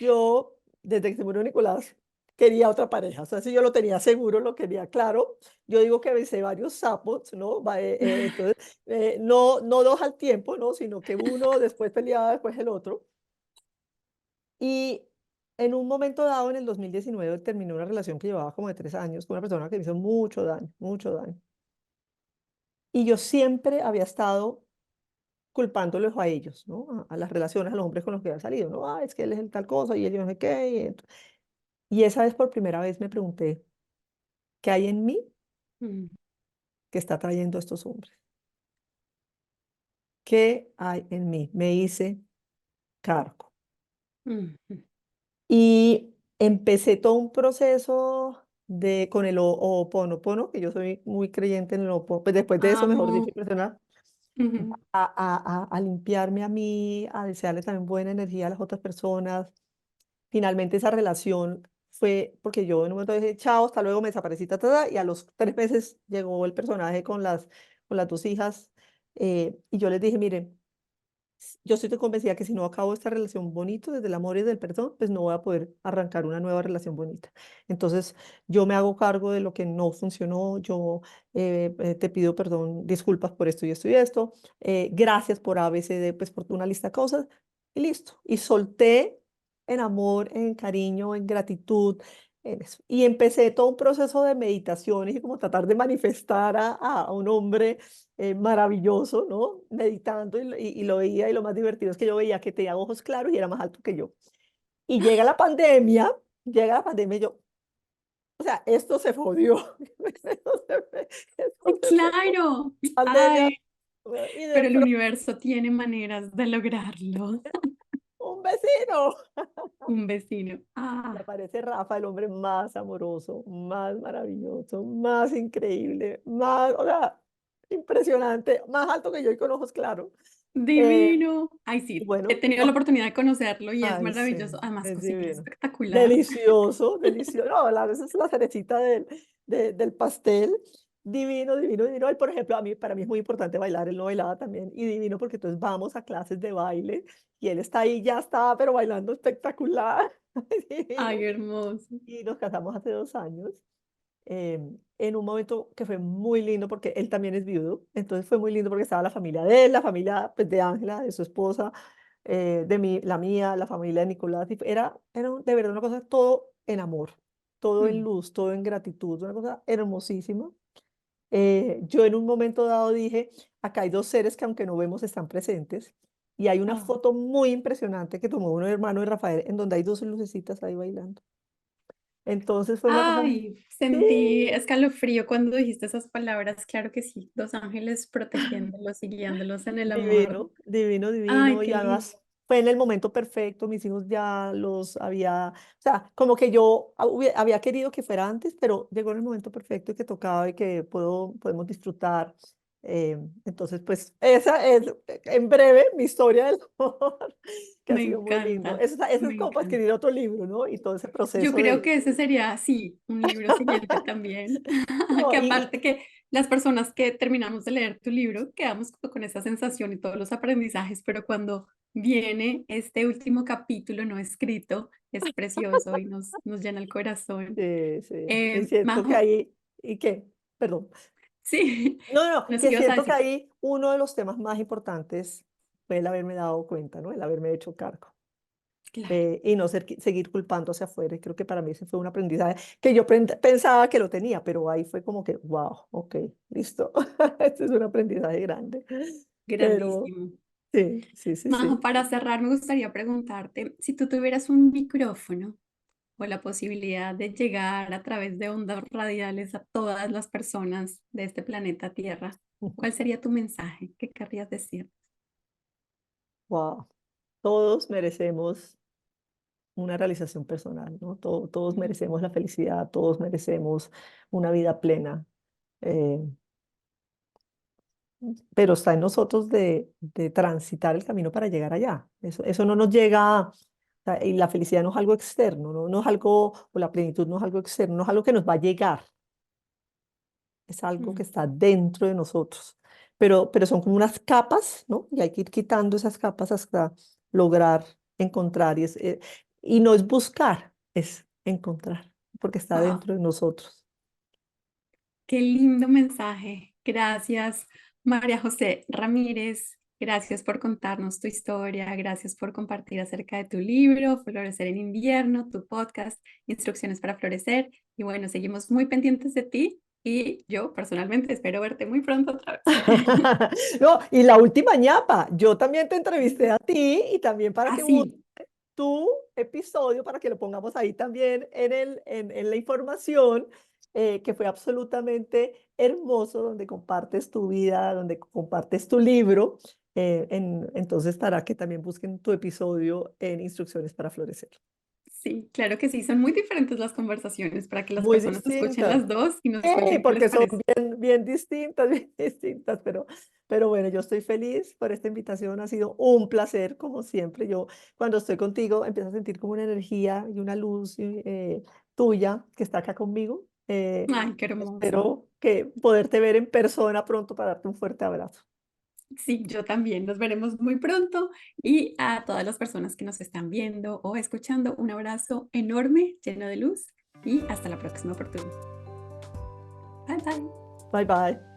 Yo, desde que se murió Nicolás, quería otra pareja. O sea, si yo lo tenía seguro, lo quería claro. Yo digo que besé varios sapos, ¿no? Entonces, no dos al tiempo, ¿no? Sino que uno después peleaba, después el otro. Y en un momento dado, en el 2019, terminé una relación que llevaba como de 3 años con una persona que me hizo mucho daño, mucho daño. Y yo siempre había estado culpándolos a ellos, ¿no? A las relaciones, a los hombres con los que había salido, ¿no? Ah, es que él es el tal cosa y él yo no sé qué. Y esa vez por primera vez me pregunté, ¿qué hay en mí Mm, que está trayendo a estos hombres? ¿Qué hay en mí? Me hice cargo. mm, mm. Y empecé todo un proceso con el Ho'oponopono, que yo soy muy creyente en el Ho'oponopono, pues después de eso, mejor dicho, Amo. impresionante, Ujú. a limpiarme a mí, a desearle también buena energía a las otras personas. Finalmente esa relación fue porque yo en un momento dije, chao, hasta luego, me desaparecí, ta, ta, ta, y a los 3 meses llegó el personaje con las 2 hijas, y yo les dije, miren, yo estoy convencida que si no acabo esta relación bonito desde el amor y del perdón, pues no voy a poder arrancar una nueva relación bonita. Entonces, yo me hago cargo de lo que no funcionó, yo te pido perdón, disculpas por esto y esto y esto, gracias por ABCD, pues por una lista de cosas, y listo. Y solté en amor, en cariño, en gratitud, en eso. Y empecé todo un proceso de meditaciones y como tratar de manifestar a un hombre maravilloso, ¿no? Meditando y lo veía y lo más divertido es que yo veía que tenía ojos claros y era más alto que yo. Y llega la pandemia y yo, o sea, esto se jodió. Esto se fue. Claro. Pandemia. Ay, Y de pero el pronto, universo tiene maneras de lograrlo. un vecino. Un vecino. Y Ah, aparece Rafa, el hombre más amoroso, más maravilloso, más increíble, más, o sea, impresionante, más alto que yo y con ojos claros. Eh, divino. Ay, y sí, he bueno, tenido la oportunidad de conocerlo y es ay, sí, maravilloso. Además, es cocina divino. espectacular. Delicioso, delicioso. No, esa es la cerecita del pastel. Divino, divino, divino. Él, por ejemplo, para mí es muy importante bailar. Él no bailaba también. Y divino porque entonces vamos a clases de baile y él está ahí, ya está, pero bailando espectacular. Divino. Ay, hermoso. Y nos casamos hace 2 años. En un momento que fue muy lindo porque él también es viudo, entonces fue muy lindo porque estaba la familia de él, la familia pues, de Ángela, de su esposa, de mí, la mía, la familia de Nicolás, y de verdad una cosa todo en amor, todo en Mm. luz, todo en gratitud, una cosa hermosísima. Yo en un momento dado dije, acá hay dos seres que aunque no vemos están presentes. Y hay una Ah. foto muy impresionante que tomó un hermano de Rafael en donde hay dos lucecitas ahí bailando. Entonces fue una cosa, Ay, sí, sentí escalofrío cuando dijiste esas palabras. Claro que sí, dos ángeles protegiéndolos y guiándolos en el amor. divino, divino, Ay, divino. Y qué lindo. además fue en el momento perfecto. Mis hijos ya los había, o sea, como que yo había querido que fuera antes, pero llegó en el momento perfecto y que tocaba y que podemos disfrutar. Entonces, pues esa es en breve mi historia del amor, que ha Me sido muy lindo. encanta, Eso es me como para encanta. escribir otro libro, ¿no? Y todo ese Yo proceso creo de... que ese sería, sí, un libro siguiente también. No, Que aparte que las personas que terminamos de leer tu libro quedamos como con esa sensación y todos los aprendizajes, pero cuando viene este último capítulo no escrito, es precioso y nos llena el corazón. sí, sí. Y siento que Majo, ahí, ¿y qué? Perdón. sí, No, no, no, nos que ibas a siento que decir, ahí uno de los temas más importantes fue el haberme dado cuenta, ¿no? El haberme hecho cargo. claro. Y no seguir culpando hacia afuera. Y creo que para mí ese fue un aprendizaje que yo pensaba que lo tenía, pero ahí fue como que, wow, ok, listo. Este es un aprendizaje grande. Pero Grandísimo. sí, sí, sí, Majo, sí. para cerrar, me gustaría preguntarte, si tú tuvieras un micrófono o la posibilidad de llegar a través de ondas radiales a todas las personas de este planeta Tierra, ¿cuál sería tu mensaje? ¿Qué querrías decir? Wow. Todos merecemos una realización personal, ¿no? Todos Mm. merecemos la felicidad, todos merecemos una vida plena. eh, pero está en nosotros de transitar el camino para llegar allá. Eso no nos llega, o sea, y la felicidad no es algo externo, no es algo, o la plenitud no es algo externo, no es algo que nos va a llegar, es algo que Mm. está dentro de nosotros. Pero son como unas capas, ¿no? Y hay que ir quitando esas capas hasta lograr encontrar. Y no es buscar, es encontrar, porque está Wow, dentro de nosotros. qué lindo mensaje. Gracias, María José Ramírez. Gracias por contarnos tu historia. Gracias por compartir acerca de tu libro, Florecer en invierno, tu podcast, Instrucciones para Florecer. Y bueno, seguimos muy pendientes de ti y yo personalmente espero verte muy pronto otra vez. No, y la última ñapa, yo también te entrevisté a ti y también para que busques Así, tu episodio, para que lo pongamos ahí también en la información, que fue absolutamente hermoso, donde compartes tu vida, donde compartes tu libro. Entonces, para que también busquen tu episodio en Instrucciones para Florecer. sí, claro que sí. Son muy diferentes las conversaciones para que las Muy personas escuchen distintas. las dos y nos Sí, cuenten qué les porque son parece. bien distintas, bien distintas, pero bueno, yo estoy feliz por esta invitación, ha sido un placer, como siempre. Yo cuando estoy contigo empiezo a sentir como una energía y una luz tuya que está acá conmigo. Ay, qué hermoso. Espero que poderte ver en persona pronto para darte un fuerte abrazo. Sí, yo también. Nos veremos muy pronto y a todas las personas que nos están viendo o escuchando, un abrazo enorme, lleno de luz y hasta la próxima oportunidad. Bye bye. Bye bye.